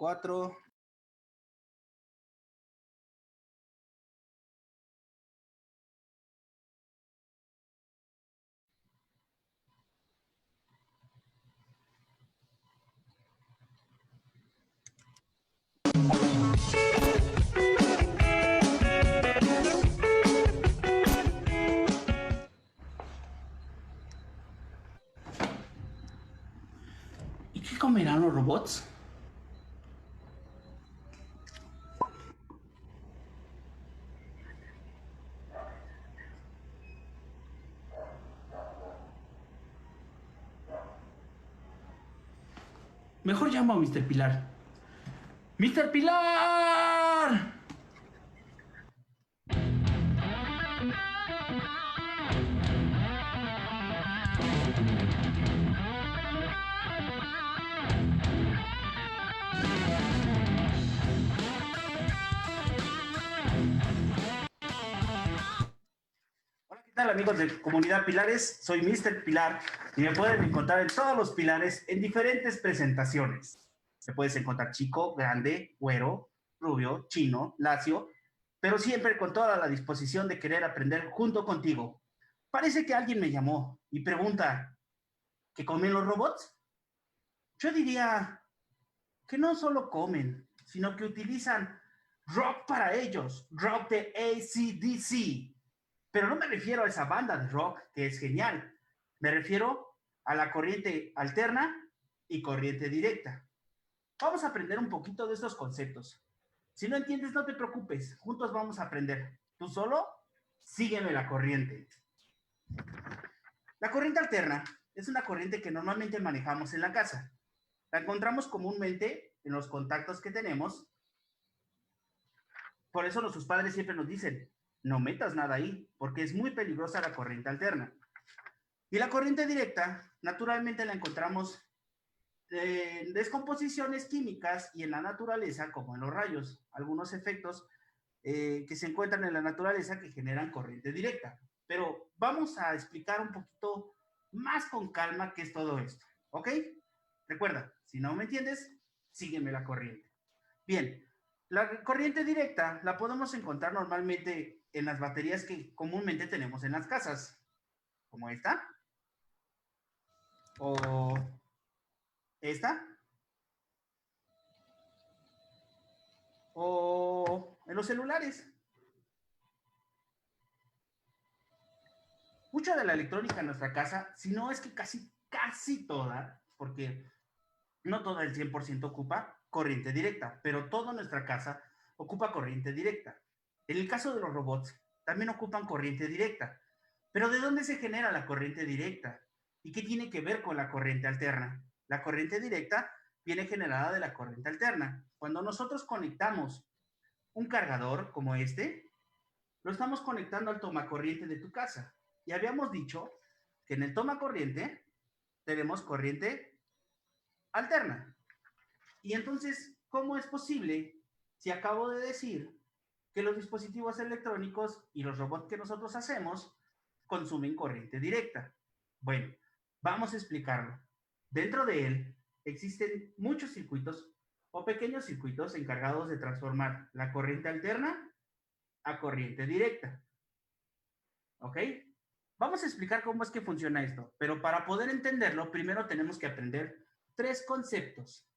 4. ¿Y qué comerán los robots? Mejor llamo a Mr. Pilar. ¡Mr. Pilar! Hola, ¿qué tal amigos de Comunidad Pilares? Soy Mr. Pilar y me pueden encontrar en todos los pilares en diferentes presentaciones. Me puedes encontrar chico, grande, güero, rubio, chino, lacio, pero siempre con toda la disposición de querer aprender junto contigo. Parece que alguien me llamó y pregunta, ¿qué comen los robots? Yo diría que no solo comen, sino que utilizan rock para ellos, rock de AC/DC. Pero no me refiero a esa banda de rock que es genial. Me refiero a la corriente alterna y corriente directa. Vamos a aprender un poquito de estos conceptos. Si no entiendes, no te preocupes. Juntos vamos a aprender. Tú solo, sígueme la corriente. La corriente alterna es una corriente que normalmente manejamos en la casa. La encontramos comúnmente en los contactos que tenemos. Por eso nuestros padres siempre nos dicen, no metas nada ahí, porque es muy peligrosa la corriente alterna. Y la corriente directa, naturalmente la encontramos en descomposiciones químicas y en la naturaleza, como en los rayos, algunos efectos que se encuentran en la naturaleza que generan corriente directa. Pero vamos a explicar un poquito más con calma qué es todo esto, ¿ok? Recuerda, si no me entiendes, sígueme la corriente. Bien, la corriente directa la podemos encontrar normalmente en las baterías que comúnmente tenemos en las casas, como esta, o esta, o en los celulares. Mucha de la electrónica en nuestra casa, si no es que casi toda, porque no toda el 100% ocupa corriente directa, pero toda nuestra casa ocupa corriente directa. En el caso de los robots, también ocupan corriente directa. Pero ¿de dónde se genera la corriente directa? ¿Y qué tiene que ver con la corriente alterna? La corriente directa viene generada de la corriente alterna. Cuando nosotros conectamos un cargador como este, lo estamos conectando al tomacorriente de tu casa. Y habíamos dicho que en el tomacorriente tenemos corriente alterna. Y entonces, ¿cómo es posible si acabo de decir que los dispositivos electrónicos y los robots que nosotros hacemos consumen corriente directa? Bueno, vamos a explicarlo. Dentro de él existen muchos circuitos o pequeños circuitos encargados de transformar la corriente alterna a corriente directa. ¿Ok? Vamos a explicar cómo es que funciona esto, pero para poder entenderlo, primero tenemos que aprender tres conceptos.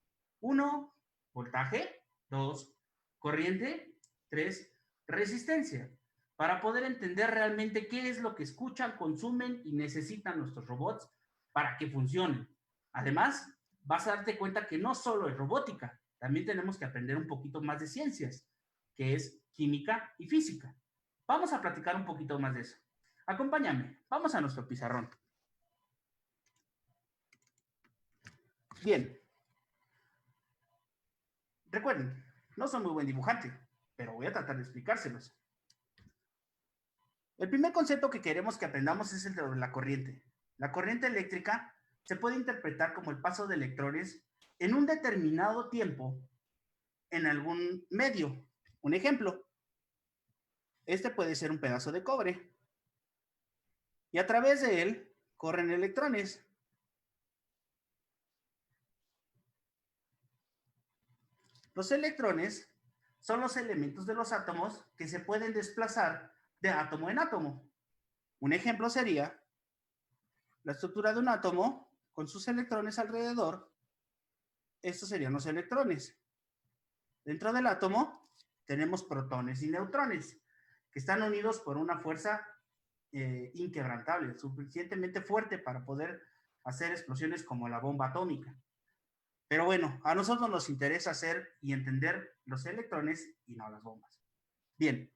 Uno, voltaje. Dos, corriente. Tres, resistencia. Para poder entender realmente qué es lo que escuchan, consumen y necesitan nuestros robots para que funcionen. Además, vas a darte cuenta que no solo es robótica, también tenemos que aprender un poquito más de ciencias, que es química y física. Vamos a platicar un poquito más de eso. Acompáñame, vamos a nuestro pizarrón. Bien, recuerden, no soy muy buen dibujante, pero voy a tratar de explicárselos. El primer concepto que queremos que aprendamos es el de la corriente. La corriente eléctrica se puede interpretar como el paso de electrones en un determinado tiempo en algún medio. Un ejemplo, este puede ser un pedazo de cobre y a través de él corren electrones. Los electrones son los elementos de los átomos que se pueden desplazar de átomo en átomo. Un ejemplo sería la estructura de un átomo con sus electrones alrededor. Estos serían los electrones. Dentro del átomo tenemos protones y neutrones, que están unidos por una fuerza inquebrantable, suficientemente fuerte para poder hacer explosiones como la bomba atómica. Pero bueno, a nosotros nos interesa hacer y entender los electrones y no las bombas. Bien,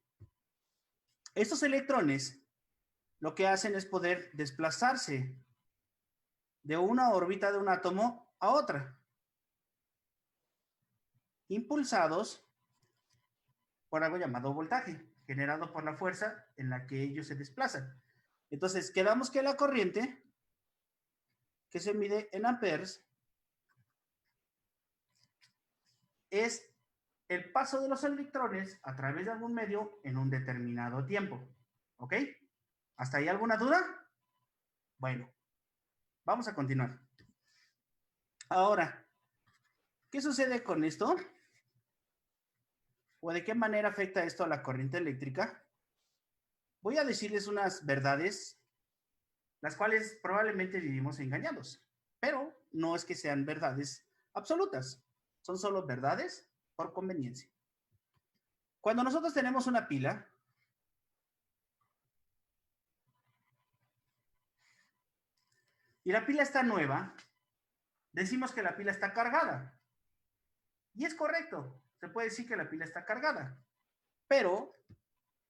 estos electrones lo que hacen es poder desplazarse de una órbita de un átomo a otra, impulsados por algo llamado voltaje, generado por la fuerza en la que ellos se desplazan. Entonces, quedamos que la corriente, que se mide en amperes, es el paso de los electrones a través de algún medio en un determinado tiempo. ¿Ok? ¿Hasta ahí alguna duda? Bueno, vamos a continuar. Ahora, ¿qué sucede con esto? ¿O de qué manera afecta esto a la corriente eléctrica? Voy a decirles unas verdades, las cuales probablemente vivimos engañados, pero no es que sean verdades absolutas, son solo verdades por conveniencia. Cuando nosotros tenemos una pila, y la pila está nueva, decimos que la pila está cargada. Y es correcto, se puede decir que la pila está cargada, pero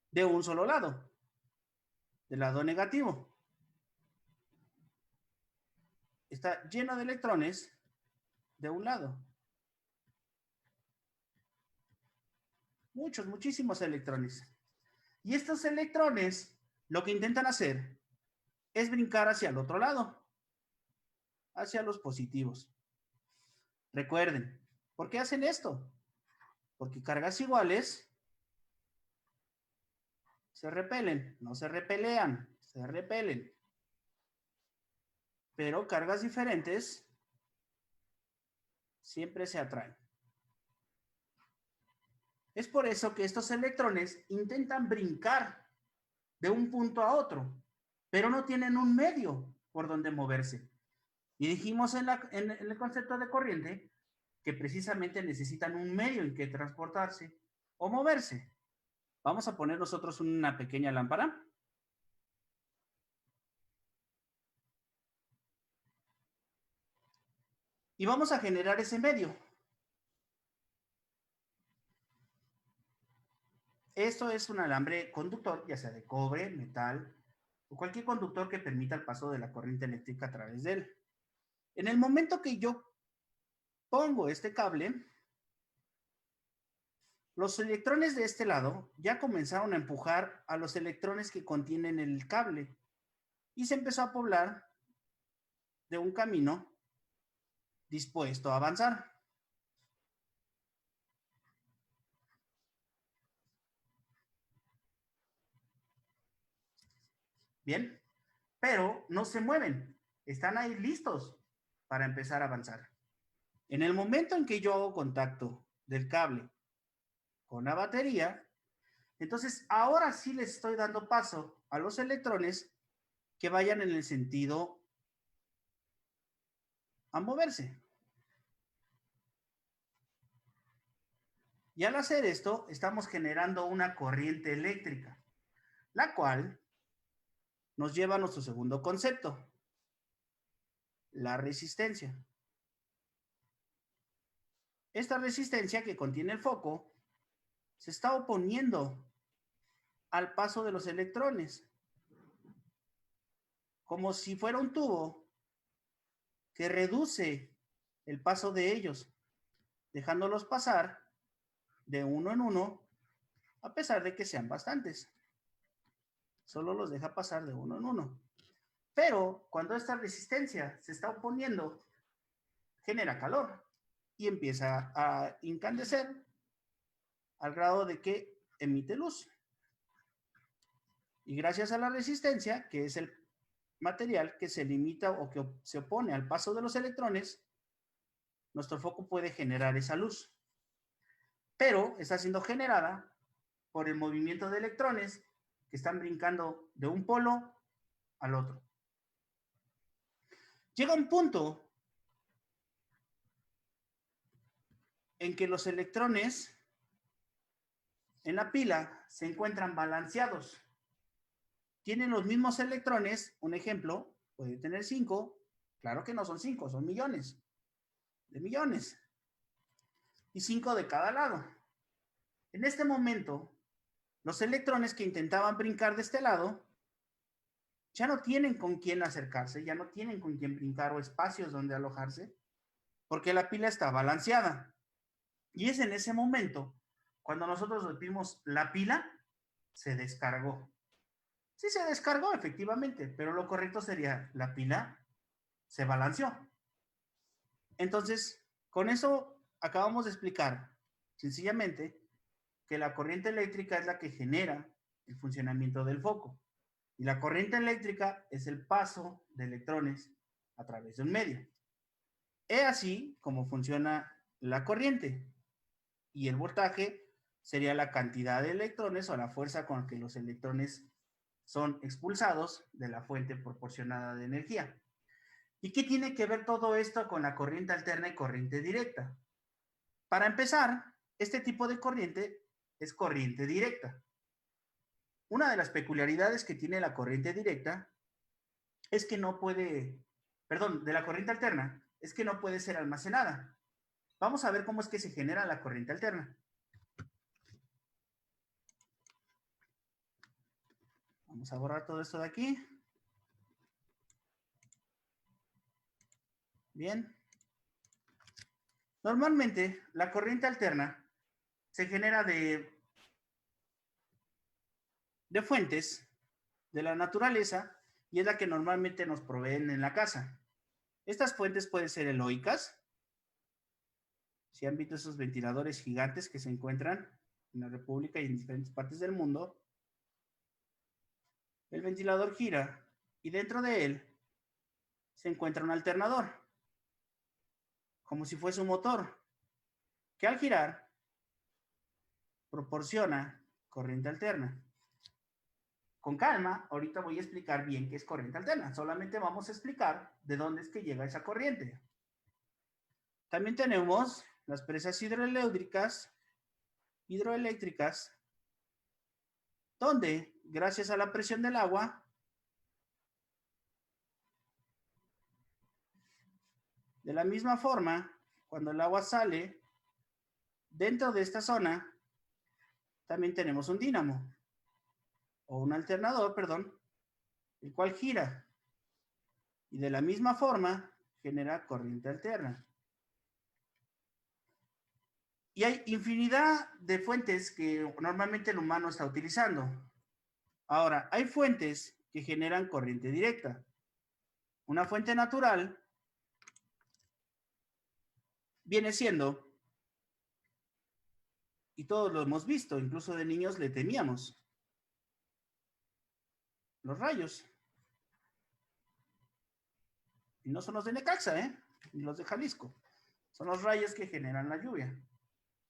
de un solo lado, del lado negativo. Está lleno de electrones de un lado. Muchísimos electrones. Y estos electrones lo que intentan hacer es brincar hacia el otro lado, hacia los positivos. Recuerden, ¿por qué hacen esto? Porque cargas iguales se repelen, no se repelean, se repelen. Pero cargas diferentes siempre se atraen. Es por eso que estos electrones intentan brincar de un punto a otro, pero no tienen un medio por donde moverse. Y dijimos en el concepto de corriente que precisamente necesitan un medio en que transportarse o moverse. Vamos a poner nosotros una pequeña lámpara. Y vamos a generar ese medio. Esto es un alambre conductor, ya sea de cobre, metal o cualquier conductor que permita el paso de la corriente eléctrica a través de él. En el momento que yo pongo este cable, los electrones de este lado ya comenzaron a empujar a los electrones que contienen el cable y se empezó a poblar de un camino dispuesto a avanzar. Bien, pero no se mueven, están ahí listos para empezar a avanzar. En el momento en que yo hago contacto del cable con la batería, entonces ahora sí les estoy dando paso a los electrones que vayan en el sentido a moverse. Y al hacer esto, estamos generando una corriente eléctrica, la cual nos lleva a nuestro segundo concepto, la resistencia. Esta resistencia que contiene el foco se está oponiendo al paso de los electrones, como si fuera un tubo que reduce el paso de ellos, dejándolos pasar de uno en uno, a pesar de que sean bastantes. Solo los deja pasar de uno en uno. Pero cuando esta resistencia se está oponiendo, genera calor y empieza a incandescer al grado de que emite luz. Y gracias a la resistencia, que es el material que se limita o que se opone al paso de los electrones, nuestro foco puede generar esa luz. pero está siendo generada por el movimiento de electrones que están brincando de un polo al otro. Llega un punto en que los electrones en la pila se encuentran balanceados. Tienen los mismos electrones, un ejemplo, puede tener 5, claro que no son 5, son millones de millones, y 5 de cada lado. En este momento, los electrones que intentaban brincar de este lado ya no tienen con quién acercarse, ya no tienen con quién brincar o espacios donde alojarse, porque la pila está balanceada. Y es en ese momento cuando nosotros vimos la pila se descargó. Sí se descargó efectivamente, pero lo correcto sería la pila se balanceó. Entonces, con eso acabamos de explicar sencillamente que la corriente eléctrica es la que genera el funcionamiento del foco. Y la corriente eléctrica es el paso de electrones a través de un medio. Es así como funciona la corriente. Y el voltaje sería la cantidad de electrones o la fuerza con que los electrones son expulsados de la fuente proporcionada de energía. ¿Y qué tiene que ver todo esto con la corriente alterna y corriente directa? Para empezar, este tipo de corriente es corriente directa. Una de las peculiaridades que tiene la corriente directa es que no puede, perdón, de la corriente alterna, es que no puede ser almacenada. Vamos a ver cómo es que se genera la corriente alterna. Vamos a borrar todo esto de aquí. Bien. Normalmente, la corriente alterna se genera de fuentes de la naturaleza y es la que normalmente nos proveen en la casa. Estas fuentes pueden ser eólicas. Si han visto esos ventiladores gigantes que se encuentran en la República y en diferentes partes del mundo, el ventilador gira y dentro de él se encuentra un alternador, como si fuese un motor, que al girar proporciona corriente alterna. Con calma, ahorita voy a explicar bien qué es corriente alterna. Solamente vamos a explicar de dónde es que llega esa corriente. También tenemos las presas hidroeléctricas, donde, gracias a la presión del agua, de la misma forma, cuando el agua sale, dentro de esta zona, también tenemos un dínamo, o un alternador, perdón, el cual gira. Y de la misma forma, genera corriente alterna. Y hay infinidad de fuentes que normalmente el humano está utilizando. Ahora, hay fuentes que generan corriente directa. Una fuente natural viene siendo, y todos lo hemos visto, incluso de niños le temíamos, los rayos. Y no son los de Necaxa, ni los de Jalisco. Son los rayos que generan la lluvia.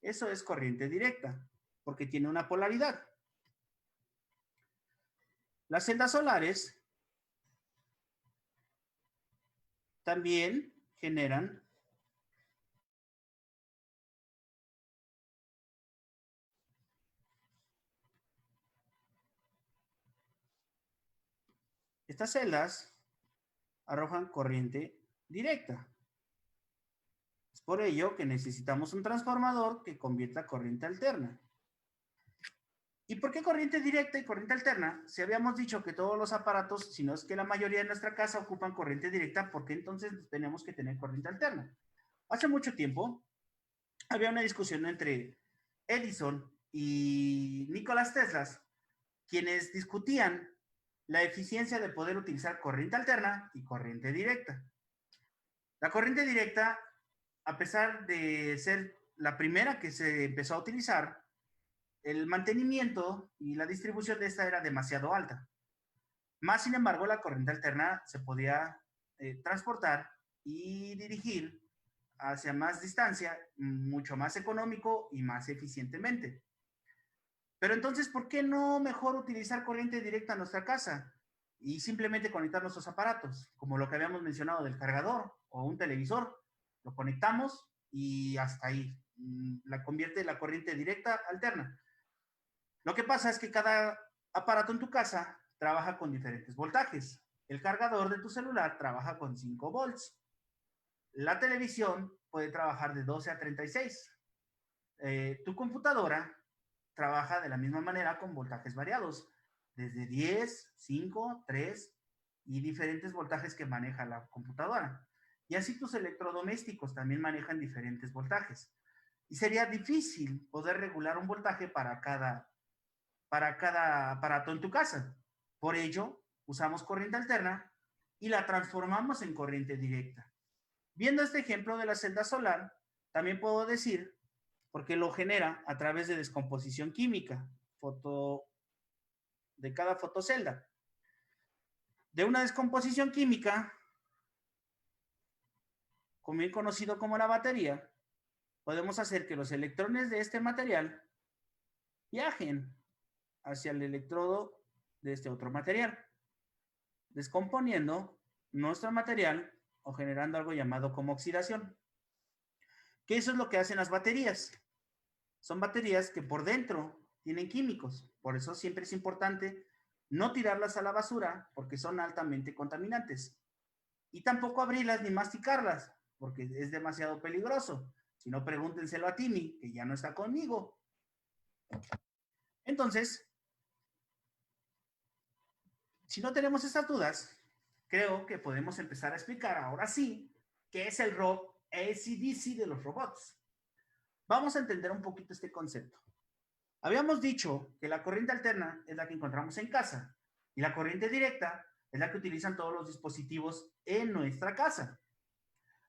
Eso es corriente directa, porque tiene una polaridad. Las celdas solares también generan estas celdas arrojan corriente directa. Es por ello que necesitamos un transformador que convierta corriente alterna. ¿Y por qué corriente directa y corriente alterna? Si habíamos dicho que todos los aparatos, si no es que la mayoría de nuestra casa ocupan corriente directa, ¿por qué entonces tenemos que tener corriente alterna? Hace mucho tiempo había una discusión entre Edison y Nicolás Tesla, quienes discutían la eficiencia de poder utilizar corriente alterna y corriente directa. La corriente directa, a pesar de ser la primera que se empezó a utilizar, el mantenimiento y la distribución de esta era demasiado alta. Más sin embargo, la corriente alterna se podía transportar y dirigir hacia más distancia, mucho más económico y más eficientemente. Pero entonces, ¿por qué no mejor utilizar corriente directa en nuestra casa y simplemente conectar nuestros aparatos, como lo que habíamos mencionado del cargador o un televisor? Lo conectamos y hasta ahí. La convierte la corriente directa alterna. Lo que pasa es que cada aparato en tu casa trabaja con diferentes voltajes. El cargador de tu celular trabaja con 5 volts. La televisión puede trabajar de 12 a 36. Tu computadora trabaja de la misma manera con voltajes variados, desde 10, 5, 3 y diferentes voltajes que maneja la computadora. Y así tus electrodomésticos también manejan diferentes voltajes. Y sería difícil poder regular un voltaje para cada aparato en tu casa. Por ello, usamos corriente alterna y la transformamos en corriente directa. Viendo este ejemplo de la celda solar, también puedo decir, porque lo genera a través de descomposición química, de cada fotocelda. De una descomposición química, bien conocido como la batería, podemos hacer que los electrones de este material viajen hacia el electrodo de este otro material, descomponiendo nuestro material o generando algo llamado como oxidación. Que eso es lo que hacen las baterías. Son baterías que por dentro tienen químicos. Por eso siempre es importante no tirarlas a la basura porque son altamente contaminantes. Y tampoco abrirlas ni masticarlas porque es demasiado peligroso. Si no, pregúntenselo a Timmy, que ya no está conmigo. Entonces, si no tenemos estas dudas, creo que podemos empezar a explicar ahora sí qué es el rock AC/DC de los robots. Vamos a entender un poquito este concepto. Habíamos dicho que la corriente alterna es la que encontramos en casa y la corriente directa es la que utilizan todos los dispositivos en nuestra casa.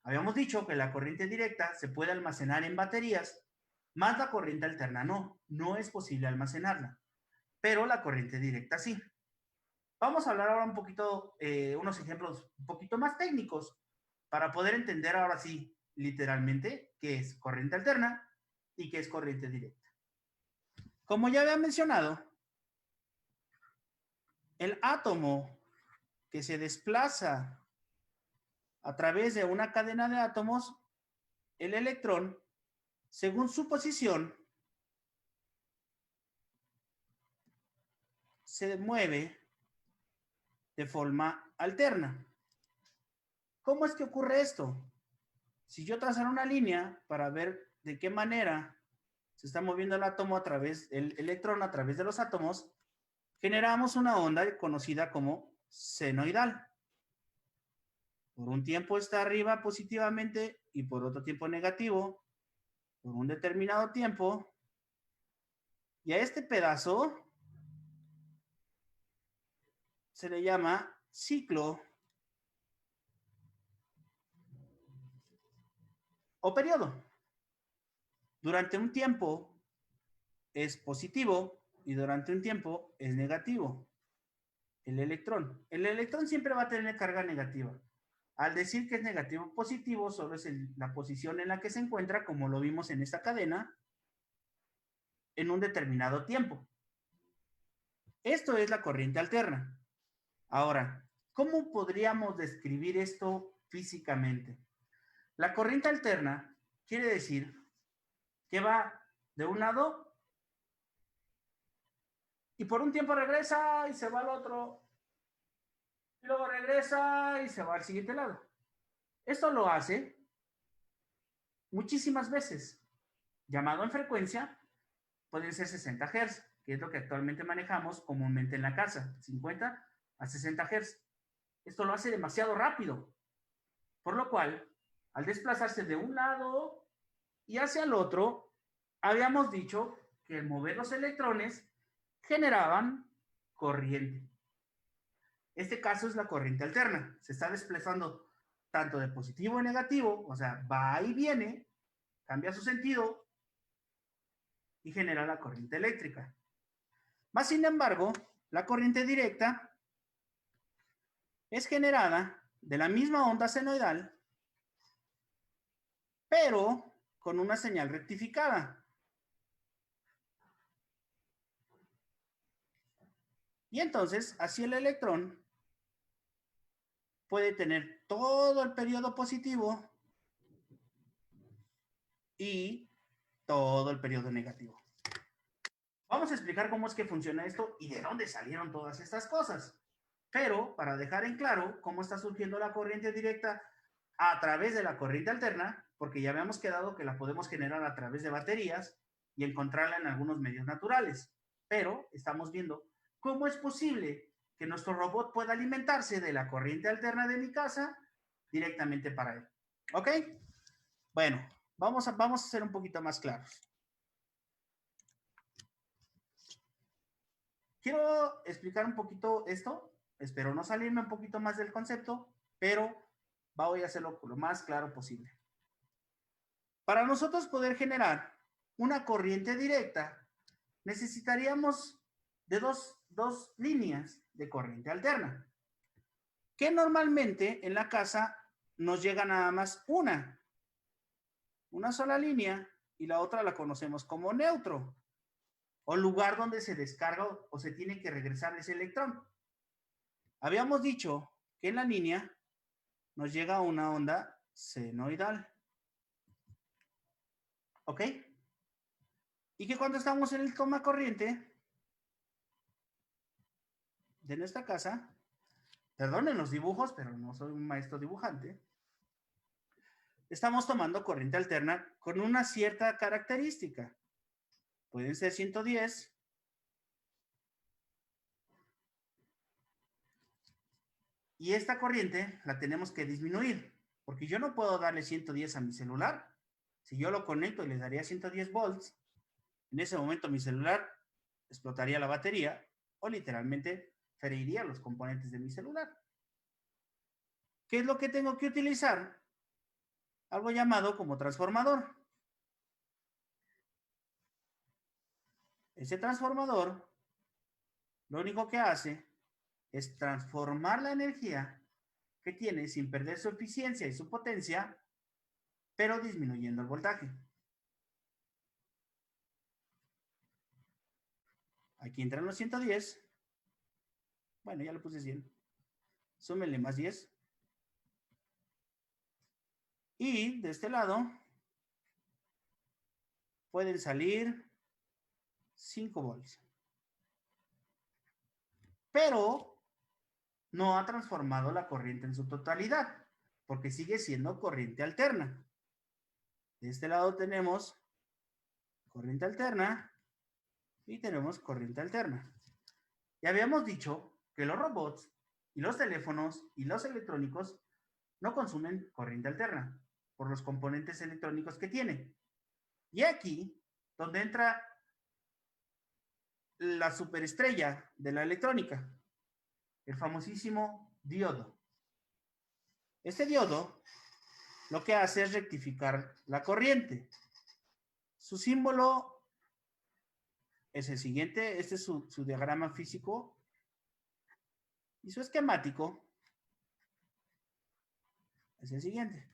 Habíamos dicho que la corriente directa se puede almacenar en baterías, más la corriente alterna no es posible almacenarla, pero la corriente directa sí. Vamos a hablar ahora un poquito, unos ejemplos un poquito más técnicos para poder entender ahora sí, literalmente, qué es corriente alterna y qué es corriente directa. Como ya había mencionado, el átomo que se desplaza a través de una cadena de átomos, el electrón, según su posición, se mueve de forma alterna. ¿Cómo es que ocurre esto? Si yo trazara una línea para ver de qué manera se está moviendo el átomo el electrón a través de los átomos, generamos una onda conocida como senoidal. Por un tiempo está arriba positivamente y por otro tiempo negativo, por un determinado tiempo. Y a este pedazo se le llama ciclo o periodo. Durante un tiempo es positivo y durante un tiempo es negativo. El electrón. El electrón siempre va a tener carga negativa. Al decir que es negativo o positivo, solo es la posición en la que se encuentra, como lo vimos en esta cadena, en un determinado tiempo. Esto es la corriente alterna. Ahora, ¿cómo podríamos describir esto físicamente? La corriente alterna quiere decir que va de un lado y por un tiempo regresa y se va al otro. Y luego regresa y se va al siguiente lado. Esto lo hace muchísimas veces. Llamado en frecuencia, pueden ser 60 Hz, que es lo que actualmente manejamos comúnmente en la casa, 50 a 60 Hz. Esto lo hace demasiado rápido, por lo cual, al desplazarse de un lado y hacia el otro, habíamos dicho que al mover los electrones generaban corriente. Este caso es la corriente alterna. Se está desplazando tanto de positivo a negativo, o sea, va y viene, cambia su sentido y genera la corriente eléctrica. Más sin embargo, la corriente directa es generada de la misma onda senoidal pero con una señal rectificada. Y entonces, así el electrón puede tener todo el periodo positivo y todo el periodo negativo. Vamos a explicar cómo es que funciona esto y de dónde salieron todas estas cosas. Pero para dejar en claro cómo está surgiendo la corriente directa a través de la corriente alterna, porque ya habíamos quedado que la podemos generar a través de baterías y encontrarla en algunos medios naturales. Pero estamos viendo cómo es posible que nuestro robot pueda alimentarse de la corriente alterna de mi casa directamente para él. ¿Ok? Bueno, vamos a ser un poquito más claros. Quiero explicar un poquito esto, espero no salirme un poquito más del concepto, pero voy a hacerlo lo más claro posible. Para nosotros poder generar una corriente directa, necesitaríamos de dos líneas de corriente alterna, que normalmente en la casa nos llega nada más una sola línea, y la otra la conocemos como neutro, o lugar donde se descarga o se tiene que regresar ese electrón. Habíamos dicho que en la línea nos llega una onda senoidal. ¿Ok? Y que cuando estamos en el toma corriente de nuestra casa, perdonen los dibujos, pero no soy un maestro dibujante, estamos tomando corriente alterna con una cierta característica. Pueden ser 110, y esta corriente la tenemos que disminuir, porque yo no puedo darle 110 a mi celular. Si yo lo conecto y le daría 110 volts, en ese momento mi celular explotaría la batería o literalmente freiría los componentes de mi celular. ¿Qué es lo que tengo que utilizar? Algo llamado como transformador. Ese transformador lo único que hace es transformar la energía que tiene sin perder su eficiencia y su potencia, pero disminuyendo el voltaje. Aquí entran los 110. Bueno, ya le puse 100. Súmenle más 10. Y de este lado pueden salir 5 volts. Pero no ha transformado la corriente en su totalidad, porque sigue siendo corriente alterna. De este lado tenemos corriente alterna y tenemos corriente alterna. Ya habíamos dicho que los robots y los teléfonos y los electrónicos no consumen corriente alterna por los componentes electrónicos que tiene. Y aquí, donde entra la superestrella de la electrónica, el famosísimo diodo. Este diodo lo que hace es rectificar la corriente. Su símbolo es el siguiente, este es su diagrama físico y su esquemático es el siguiente.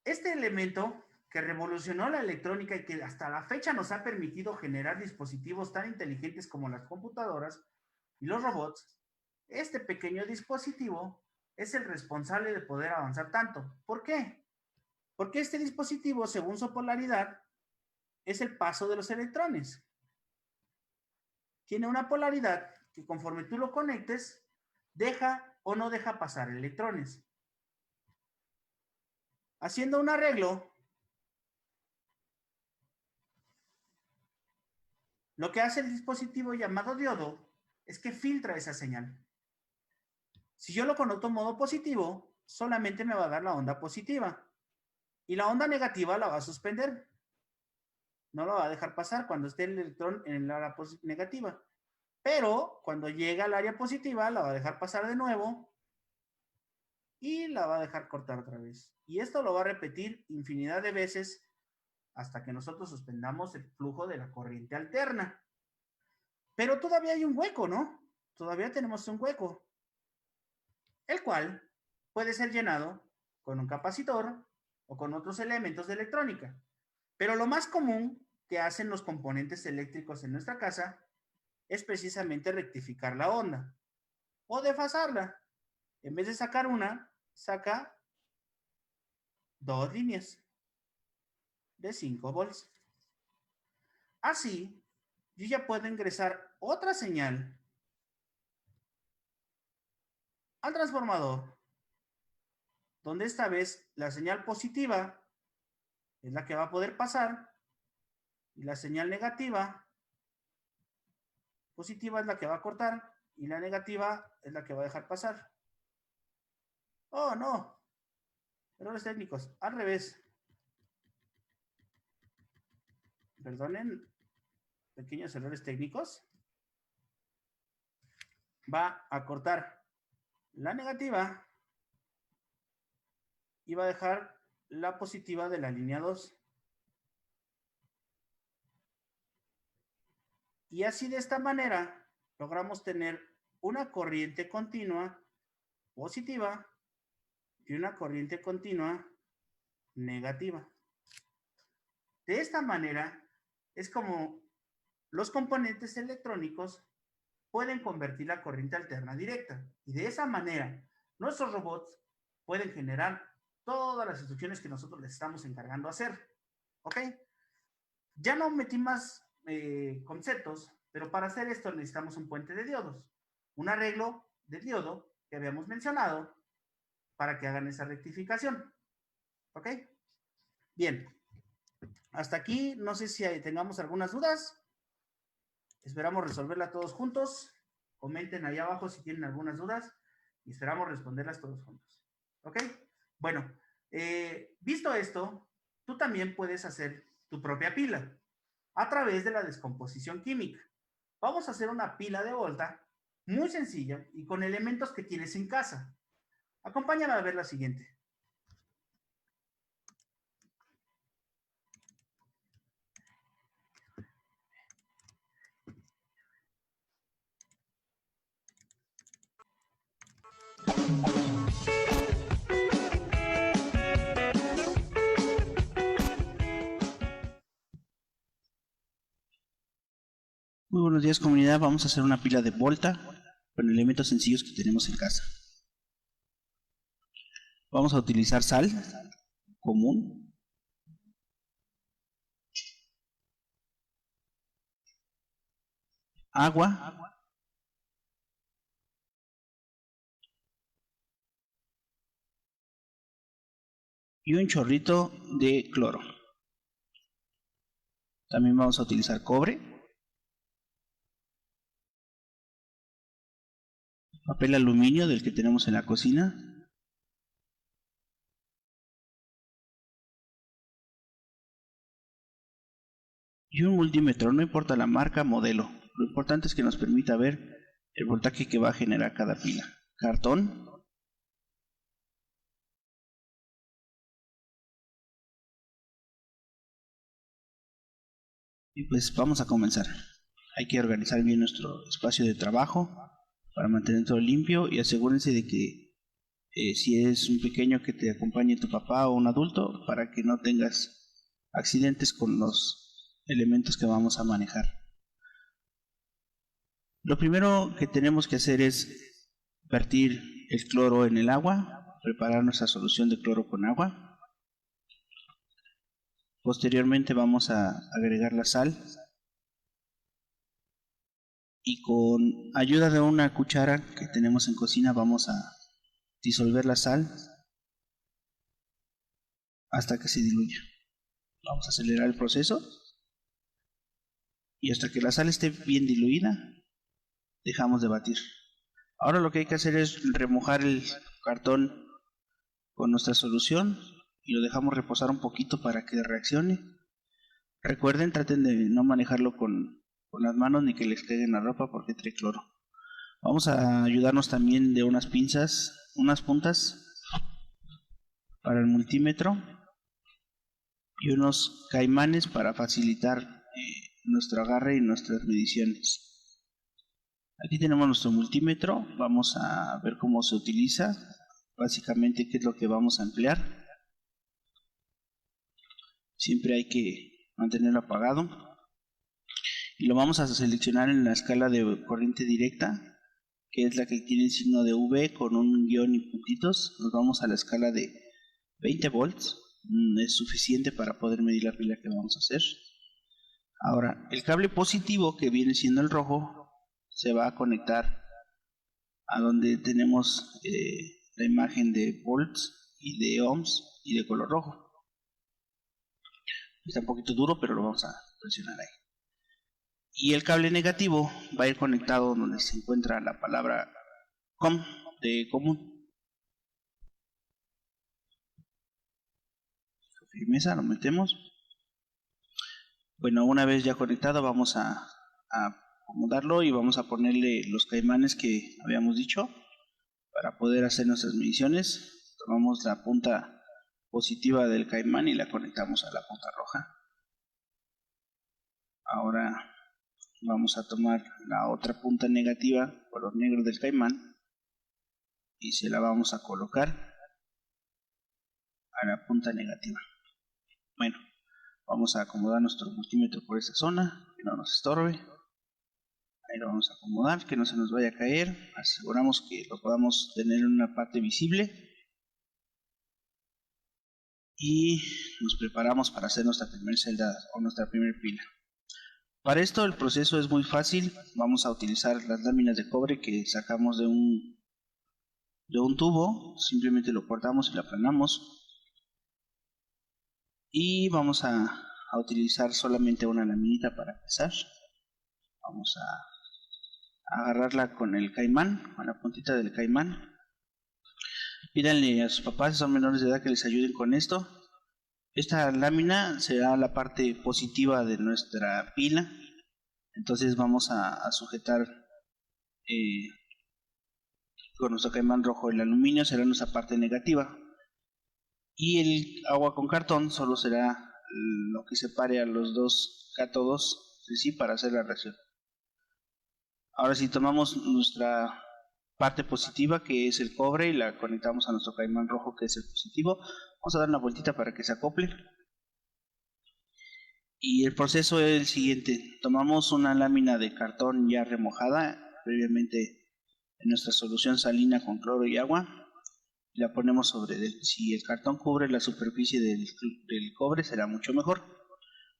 Este elemento que revolucionó la electrónica y que hasta la fecha nos ha permitido generar dispositivos tan inteligentes como las computadoras y los robots, este pequeño dispositivo es el responsable de poder avanzar tanto. ¿Por qué? Porque este dispositivo, según su polaridad, es el paso de los electrones. Tiene una polaridad que conforme tú lo conectes, deja o no deja pasar electrones. Haciendo un arreglo, lo que hace el dispositivo llamado diodo es que filtra esa señal. Si yo lo conecto en modo positivo, solamente me va a dar la onda positiva. Y la onda negativa la va a suspender. No la va a dejar pasar cuando esté el electrón en el área negativa. Pero cuando llega al área positiva, la va a dejar pasar de nuevo y la va a dejar cortar otra vez. Y esto lo va a repetir infinidad de veces hasta que nosotros suspendamos el flujo de la corriente alterna. Pero todavía hay un hueco, ¿no? Todavía tenemos un hueco, el cual puede ser llenado con un capacitor o con otros elementos de electrónica. Pero lo más común que hacen los componentes eléctricos en nuestra casa es precisamente rectificar la onda o desfasarla. En vez de sacar una, saca 2 líneas de 5 volts. Así, yo ya puedo ingresar otra señal al transformador, donde esta vez la señal positiva es la que va a poder pasar y la señal negativa, positiva es la que va a cortar y la negativa es la que va a dejar pasar. Oh, no. Errores técnicos. Al revés. Perdonen, pequeños errores técnicos. Va a cortar la negativa y va a dejar la positiva de la línea 2. Y así de esta manera logramos tener una corriente continua positiva y una corriente continua negativa. De esta manera es como los componentes electrónicos pueden convertir la corriente alterna directa. Y de esa manera nuestros robots pueden generar todas las instrucciones que nosotros les estamos encargando hacer. ¿Ok? Ya no metí más conceptos, pero para hacer esto necesitamos un puente de diodos, un arreglo de diodo que habíamos mencionado para que hagan esa rectificación. ¿Ok? Bien. Hasta aquí, no sé si tengamos algunas dudas. Esperamos resolverlas todos juntos. Comenten ahí abajo si tienen algunas dudas y esperamos responderlas todos juntos. ¿Ok? Bueno, visto esto, tú también puedes hacer tu propia pila a través de la descomposición química. Vamos a hacer una pila de Volta muy sencilla y con elementos que tienes en casa. Acompáñame a ver la siguiente. Muy buenos días, comunidad. Vamos a hacer una pila de Volta con elementos sencillos que tenemos en casa. Vamos a utilizar sal común, agua, y un chorrito de cloro. También vamos a utilizar cobre, papel aluminio del que tenemos en la cocina, y un multímetro. No importa la marca, modelo, lo importante es que nos permita ver el voltaje que va a generar cada pila. Cartón, y pues vamos a comenzar. Hay que organizar bien nuestro espacio de trabajo para mantener todo limpio, y asegúrense de que si es un pequeño, que te acompañe tu papá o un adulto para que no tengas accidentes con los elementos que vamos a manejar. Lo primero que tenemos que hacer es vertir el cloro en el agua, preparar nuestra solución de cloro con agua. Posteriormente vamos a agregar la sal y con ayuda de una cuchara que tenemos en cocina vamos a disolver la sal hasta que se diluya. Vamos a acelerar el proceso y hasta que la sal esté bien diluida dejamos de batir. Ahora lo que hay que hacer es remojar el cartón con nuestra solución y lo dejamos reposar un poquito para que reaccione. Recuerden, traten de no manejarlo con las manos ni que les peguen la ropa porque trae cloro. Vamos a ayudarnos también de unas pinzas, unas puntas para el multímetro y unos caimanes para facilitar nuestro agarre y nuestras mediciones. Aquí tenemos nuestro multímetro, vamos a ver cómo se utiliza. básicamente qué es lo que vamos a emplear. Siempre hay que mantenerlo apagado. Y lo vamos a seleccionar en la escala de corriente directa, que es la que tiene el signo de V con un guión y puntitos. Nos vamos a la escala de 20 volts. Es suficiente para poder medir la pila que vamos a hacer. Ahora, el cable positivo, que viene siendo el rojo, se va a conectar a donde tenemos la imagen de volts y de ohms y de color rojo. Está un poquito duro, pero lo vamos a presionar ahí. Y el cable negativo va a ir conectado donde se encuentra la palabra COM de común. Firmeza, lo metemos. Bueno, una vez ya conectado vamos a acomodarlo y vamos a ponerle los caimanes que habíamos dicho para poder hacer nuestras mediciones. Tomamos la punta positiva del caimán y la conectamos a la punta roja. Ahora vamos a tomar la otra punta negativa, color negro del caimán, y se la vamos a colocar a la punta negativa. Bueno, vamos a acomodar nuestro multímetro por esta zona, que no nos estorbe. Ahí lo vamos a acomodar, que no se nos vaya a caer. Aseguramos que lo podamos tener en una parte visible. Y nos preparamos para hacer nuestra primera celda o nuestra primera pila. Para esto el proceso es muy fácil. Vamos a utilizar las láminas de cobre que sacamos de un tubo. Simplemente lo cortamos y lo aplanamos. Y vamos a utilizar solamente una laminita para empezar. Vamos a agarrarla con el caimán, con la puntita del caimán. Pídanle a sus papás, si son menores de edad, que les ayuden con esto. Esta lámina será la parte positiva de nuestra pila. Entonces vamos a sujetar con nuestro caimán rojo el aluminio, será nuestra parte negativa. Y el agua con cartón solo será lo que separe a los dos cátodos de sí para hacer la reacción. Ahora si tomamos nuestra parte positiva, que es el cobre, y la conectamos a nuestro caimán rojo, que es el positivo, vamos a dar una vueltita para que se acople. Y el proceso es el siguiente: tomamos una lámina de cartón ya remojada previamente en nuestra solución salina con cloro y agua, y la ponemos sobre él. Si el cartón cubre la superficie del cobre, será mucho mejor.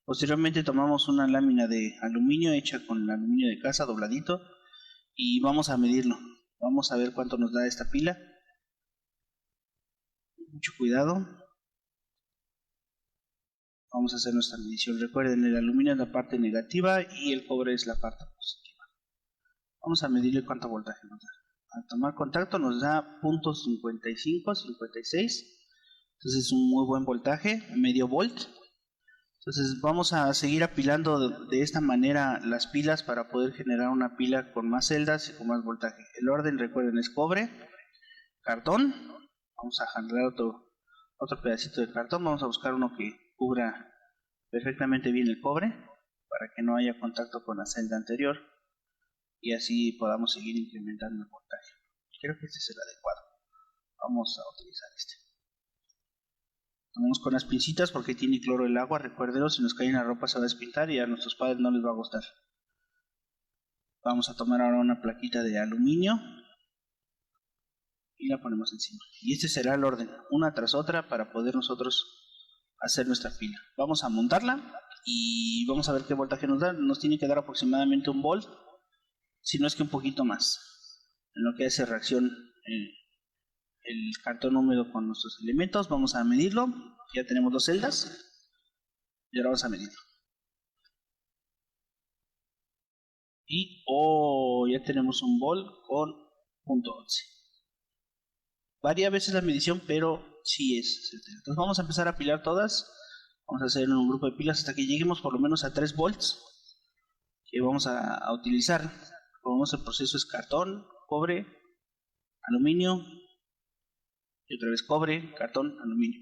Posteriormente tomamos una lámina de aluminio hecha con el aluminio de casa dobladito y vamos a medirlo. Vamos a ver cuánto nos da esta pila. Mucho cuidado. Vamos a hacer nuestra medición. Recuerden, el aluminio es la parte negativa y el cobre es la parte positiva. Vamos a medirle cuánto voltaje nos da. Al tomar contacto nos da .55, 56. Entonces es un muy buen voltaje, medio volt. Entonces vamos a seguir apilando de esta manera las pilas para poder generar una pila con más celdas y con más voltaje. El orden, recuerden, es cobre, cartón. Vamos a jalar otro pedacito de cartón. Vamos a buscar uno que cubra perfectamente bien el cobre para que no haya contacto con la celda anterior y así podamos seguir incrementando el voltaje. Creo que este es el adecuado. Vamos a utilizar este. Tomamos con las pincitas porque tiene cloro el agua. Recuérdenlo, si nos cae en la ropa se va a despintar y a nuestros padres no les va a gustar. Vamos a tomar ahora una plaquita de aluminio y la ponemos encima. Y este será el orden, una tras otra, para poder nosotros hacer nuestra pila. Vamos a montarla y vamos a ver qué voltaje nos da. Nos tiene que dar aproximadamente 1 volt, si no es que un poquito más, en lo que hace reacción el cartón húmedo con nuestros elementos. Vamos a medirlo. Ya tenemos 2 celdas y ahora vamos a medirlo. Y ya tenemos 1 volt con .11. Varía a veces la medición, pero sí es certera. Entonces vamos a empezar a apilar todas. Vamos a hacer un grupo de pilas hasta que lleguemos por lo menos a 3 volts que vamos a utilizar. Como vemos, el proceso es cartón, cobre, aluminio y otra vez cobre, cartón, aluminio.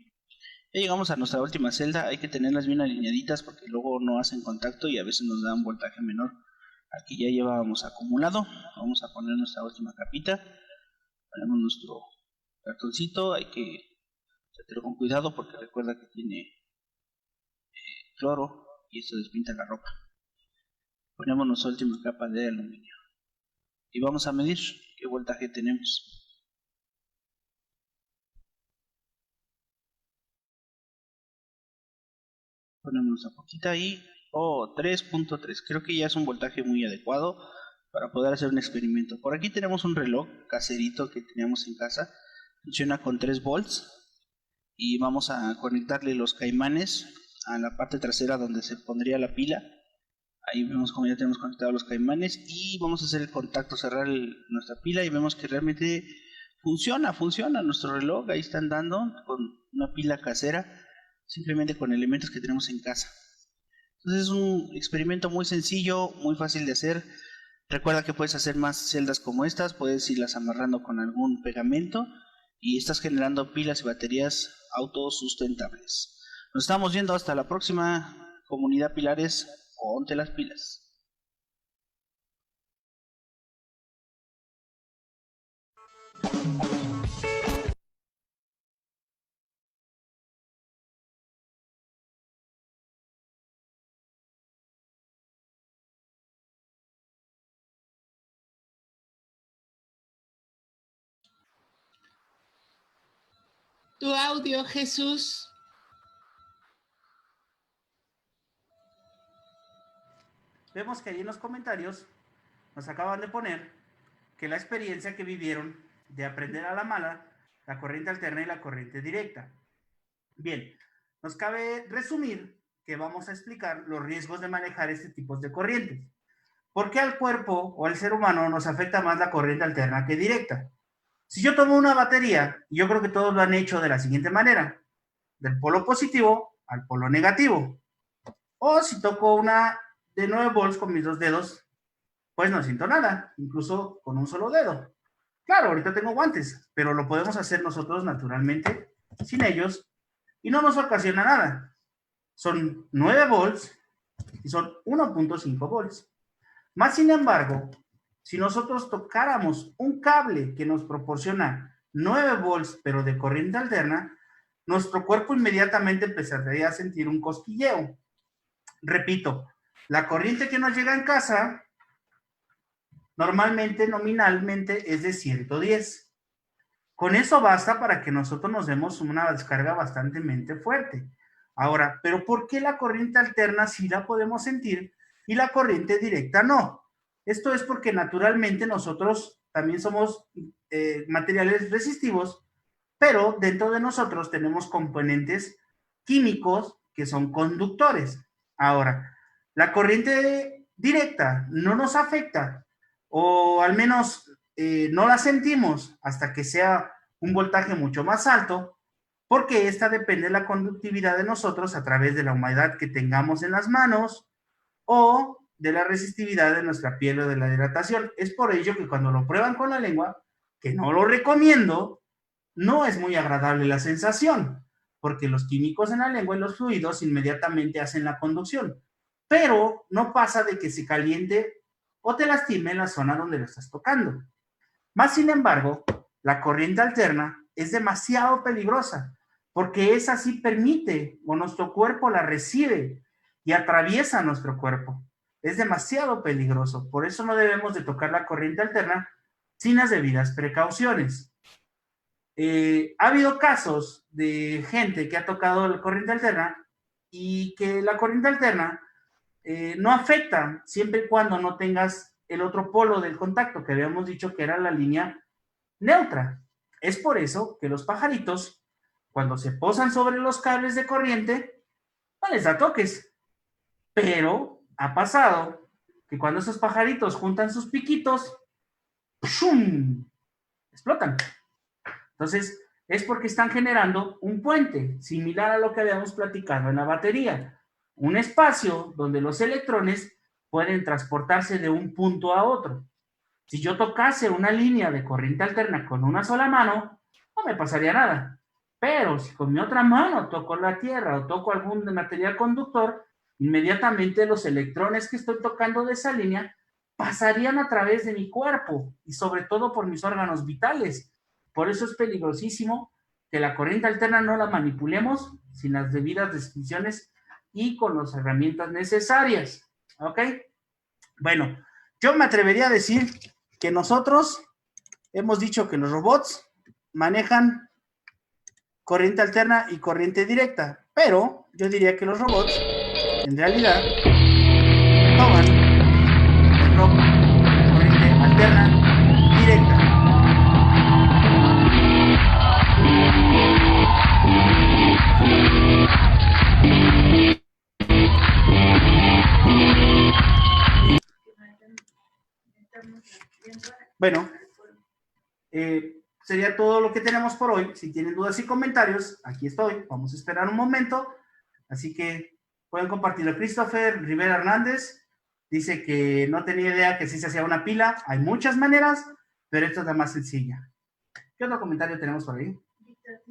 Ya llegamos a nuestra última celda. Hay que tenerlas bien alineaditas porque luego no hacen contacto y a veces nos da un voltaje menor. Aquí ya llevábamos acumulado. Vamos a poner nuestra última capita. Ponemos nuestro cartoncito hay que hacerlo con cuidado porque recuerda que tiene cloro y esto despinta la ropa. Ponemos nuestra última capa de aluminio y vamos a medir qué voltaje tenemos. Ponemos nuestra poquita ahí. 3.3. Creo que ya es un voltaje muy adecuado para poder hacer un experimento. Por aquí tenemos un reloj caserito que teníamos en casa. Funciona con 3 volts. Y vamos a conectarle los caimanes a la parte trasera donde se pondría la pila. Ahí vemos como ya tenemos conectados los caimanes. Y vamos a hacer el contacto, cerrar nuestra pila y vemos que realmente funciona nuestro reloj. Ahí está andando con una pila casera, simplemente con elementos que tenemos en casa. Entonces es un experimento muy sencillo, muy fácil de hacer. Recuerda que puedes hacer más celdas como estas, puedes irlas amarrando con algún pegamento y estás generando pilas y baterías autosustentables. Nos estamos viendo hasta la próxima, comunidad Pilares, ponte las pilas. Tu audio, Jesús. Vemos que ahí en los comentarios nos acaban de poner que la experiencia que vivieron de aprender a la mala la corriente alterna y la corriente directa. Bien, nos cabe resumir que vamos a explicar los riesgos de manejar este tipo de corrientes. ¿Por qué al cuerpo o al ser humano nos afecta más la corriente alterna que directa? Si yo tomo una batería, y yo creo que todos lo han hecho de la siguiente manera, del polo positivo al polo negativo. O si toco una de 9 volts con mis 2 dedos, pues no siento nada, incluso con un solo dedo. Claro, ahorita tengo guantes, pero lo podemos hacer nosotros naturalmente, sin ellos, y no nos ocasiona nada. Son 9 volts y son 1.5 volts. Más sin embargo, si nosotros tocáramos un cable que nos proporciona 9 volts, pero de corriente alterna, nuestro cuerpo inmediatamente empezaría a sentir un cosquilleo. Repito, la corriente que nos llega en casa normalmente, nominalmente, es de 110. Con eso basta para que nosotros nos demos una descarga bastante fuerte. Ahora, ¿pero por qué la corriente alterna sí la podemos sentir y la corriente directa no? Esto es porque naturalmente nosotros también somos materiales resistivos, pero dentro de nosotros tenemos componentes químicos que son conductores. Ahora, la corriente directa no nos afecta, o al menos no la sentimos hasta que sea un voltaje mucho más alto, porque esta depende de la conductividad de nosotros a través de la humedad que tengamos en las manos o de la resistividad de nuestra piel o de la hidratación. Es por ello que cuando lo prueban con la lengua, que no lo recomiendo, no es muy agradable la sensación, porque los químicos en la lengua y los fluidos inmediatamente hacen la conducción, pero no pasa de que se caliente o te lastime en la zona donde lo estás tocando. Más sin embargo, la corriente alterna es demasiado peligrosa, porque esa sí permite o nuestro cuerpo la recibe y atraviesa nuestro cuerpo. Es demasiado peligroso, por eso no debemos de tocar la corriente alterna sin las debidas precauciones. Ha habido casos de gente que ha tocado la corriente alterna y que la corriente alterna no afecta siempre y cuando no tengas el otro polo del contacto que habíamos dicho que era la línea neutra. Es por eso que los pajaritos, cuando se posan sobre los cables de corriente, no les da toques. Pero ha pasado que cuando esos pajaritos juntan sus piquitos, ¡pum!, explotan. Entonces, es porque están generando un puente, similar a lo que habíamos platicado en la batería. Un espacio donde los electrones pueden transportarse de un punto a otro. Si yo tocase una línea de corriente alterna con una sola mano, no me pasaría nada. Pero si con mi otra mano toco la tierra o toco algún material conductor, inmediatamente los electrones que estoy tocando de esa línea pasarían a través de mi cuerpo y sobre todo por mis órganos vitales. Por eso es peligrosísimo que la corriente alterna no la manipulemos sin las debidas descripciones y con las herramientas necesarias. ¿Ok? Bueno, yo me atrevería a decir que nosotros hemos dicho que los robots manejan corriente alterna y corriente directa, pero yo diría que los robots en realidad toman el rock, la corriente alterna directa. Bueno, sería todo lo que tenemos por hoy. Si tienen dudas y comentarios, aquí estoy. Vamos a esperar un momento. Así que pueden compartirlo. Christopher Rivera Hernández dice que no tenía idea que sí se hacía una pila. Hay muchas maneras, pero esta es la más sencilla. ¿Qué otro comentario tenemos por ahí? Víctor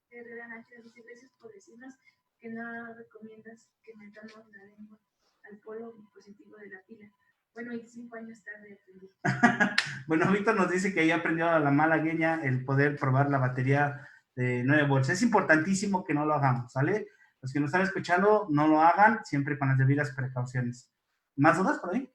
Herrera Nájera dice, gracias por decirnos que no recomiendas que metamos la lengua al polo positivo de la pila. Bueno, 25 años tarde aprendí. Bueno, Víctor nos dice que ya aprendió a la malagueña el poder probar la batería de 9 volts. Es importantísimo que no lo hagamos, ¿sale? Los que nos están escuchando, no lo hagan, siempre con las debidas precauciones. ¿Más dudas por ahí?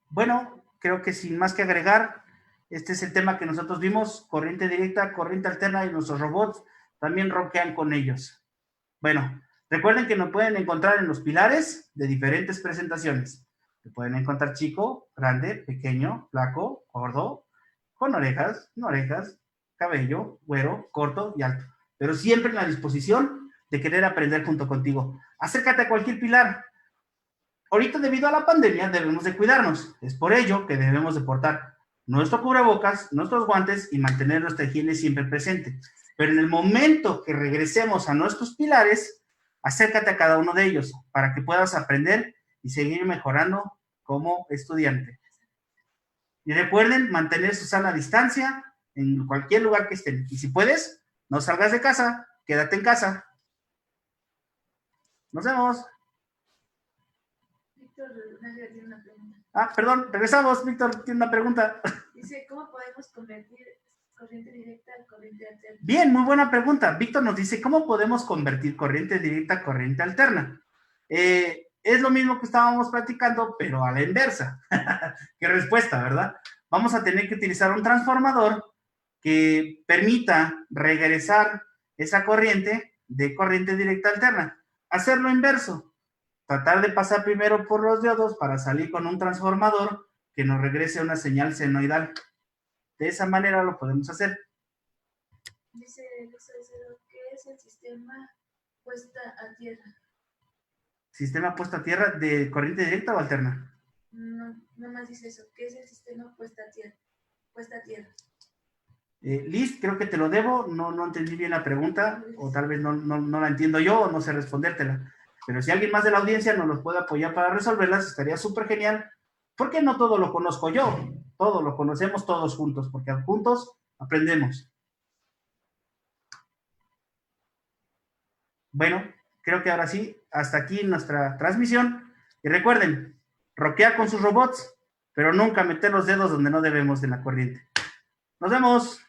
Bueno, creo que sin más que agregar, este es el tema que nosotros vimos, corriente directa, corriente alterna, y nuestros robots también rockean con ellos. Bueno, recuerden que nos pueden encontrar en los pilares de diferentes presentaciones. Se pueden encontrar chico, grande, pequeño, flaco, gordo, con orejas, no orejas, cabello, güero, corto y alto. Pero siempre en la disposición de querer aprender junto contigo. Acércate a cualquier pilar. Ahorita, debido a la pandemia, debemos de cuidarnos. Es por ello que debemos de portar nuestro cubrebocas, nuestros guantes y mantener nuestra higiene siempre presente. Pero en el momento que regresemos a nuestros pilares, acércate a cada uno de ellos para que puedas aprender y seguir mejorando como estudiante. Y recuerden mantener su sana distancia en cualquier lugar que estén. Y si puedes, no salgas de casa, quédate en casa. Nos vemos. Víctor Nájera tiene una pregunta. Perdón, regresamos. Víctor tiene una pregunta. Dice, ¿cómo podemos convertir corriente directa a corriente alterna? Bien, muy buena pregunta. Víctor nos dice, ¿cómo podemos convertir corriente directa a corriente alterna? Es lo mismo que estábamos platicando, pero a la inversa. Qué respuesta, ¿verdad? Vamos a tener que utilizar un transformador que permita regresar esa corriente de corriente directa alterna. Hacerlo inverso. Tratar de pasar primero por los diodos para salir con un transformador que nos regrese una señal senoidal. De esa manera lo podemos hacer. Dice, ¿qué es el sistema puesta a tierra? ¿Sistema puesta a tierra de corriente directa o alterna? No, más dice eso. ¿Qué es el sistema puesta a tierra? Liz, creo que te lo debo. No entendí bien la pregunta, o tal vez no la entiendo yo, o no sé respondértela. Pero si alguien más de la audiencia nos los puede apoyar para resolverlas, estaría súper genial. Porque no todo lo conozco yo, todo lo conocemos todos juntos, porque juntos aprendemos. Bueno, creo que ahora sí, hasta aquí nuestra transmisión. Y recuerden, rockear con sus robots, pero nunca meter los dedos donde no debemos de la corriente. ¡Nos vemos!